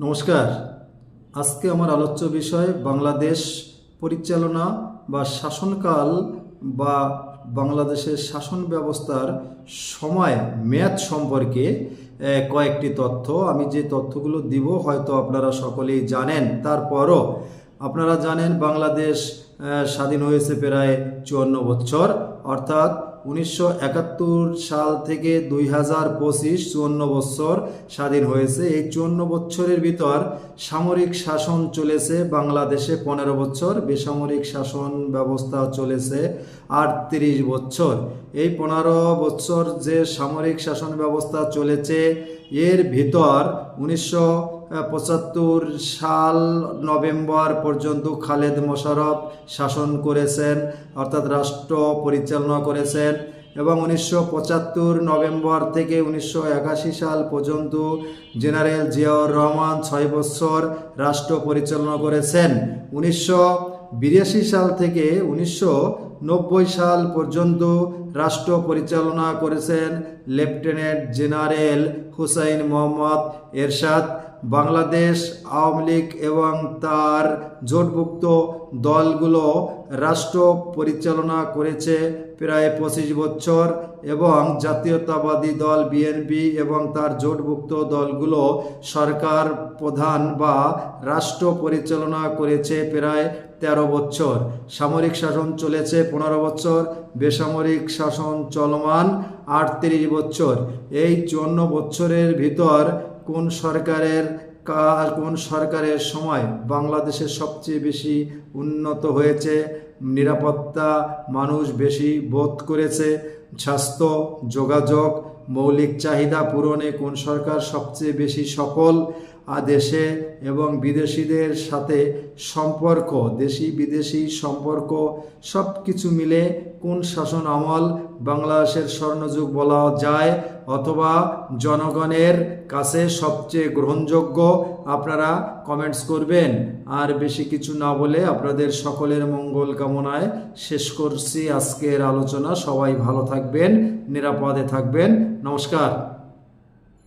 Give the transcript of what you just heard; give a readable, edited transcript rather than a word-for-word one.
নমস্কার। আজকে আমার আলোচ্য বিষয় বাংলাদেশ পরিচালনা বা শাসনকাল বা বাংলাদেশের শাসন ব্যবস্থার সময় মেয়াদ সম্পর্কে কয়েকটি তথ্য। আমি যে তথ্যগুলো দিব হয়তো আপনারা সকলেই জানেন, তারপরও আপনারা জানেন বাংলাদেশ স্বাধীন হয়েছে প্রায় 54 বছর, অর্থাৎ 1971 সাল থেকে 2025 54 বছর স্বাধীন হয়েছে। এই 54 বছরের ভিতর সামরিক শাসন চলেছে বাংলাদেশে 15 বছর, বেসামরিক শাসন ব্যবস্থা চলেছে 38 বছর। এই 15 বছর যে সামরিক শাসন ব্যবস্থা চলেছে এর ভিতর 1975 সাল নভেম্বর পর্যন্ত খালেদ মোশাররফ শাসন করেছেন, অর্থাৎ রাষ্ট্র পরিচালনা করেছেন, এবং 1975 নভেম্বর থেকে 1981 সাল পর্যন্ত জেনারেল জিয়াউর রহমান 6 বছর রাষ্ট্র পরিচালনা করেছেন। 1982 সাল থেকে 1990 সাল পর্যন্ত রাষ্ট্র পরিচালনা করেছেন লেফটেন্যান্ট জেনারেল হুসাইন মোহাম্মদ এরশাদ। বাংলাদেশ আওয়ামী লীগ এবং তার জোটভুক্ত দলগুলো রাষ্ট্র পরিচালনা করেছে প্রায় 25 বছর, এবং জাতীয়তাবাদী দল বিএনপি এবং তার জোটভুক্ত দলগুলো সরকার প্রধান বা রাষ্ট্র পরিচালনা করেছে প্রায় 13 বছর। সামরিক শাসন চলেছে 15 বছর, বেসামরিক শাসন চলমান 38 বছর। এই 54 বছরের ভিতর কোন সরকারের সময় বাংলাদেশের সবচেয়ে বেশি উন্নত হয়েছে, নিরাপত্তা মানুষ বেশি বোধ করেছে, স্বাস্থ্য, যোগাযোগ, মৌলিক চাহিদা পূরণে কোন সরকার সবচেয়ে বেশি সফল, দেশে এবং বিদেশিদের সাথে সম্পর্ক, দেশি বিদেশি সম্পর্ক সব কিছু মিলে কোন শাসন আমল বাংলাদেশের স্বর্ণযুগ বলা যায় অথবা জনগণের কাছে সবচেয়ে গ্রহণযোগ্য, আপনারা কমেন্টস করবেন। আর বেশি কিছু না বলে আপনাদের সকলের মঙ্গল কামনায় শেষ করছি আজকের আলোচনা। সবাই ভালো থাকবেন, নিরাপদে থাকবেন। নমস্কার।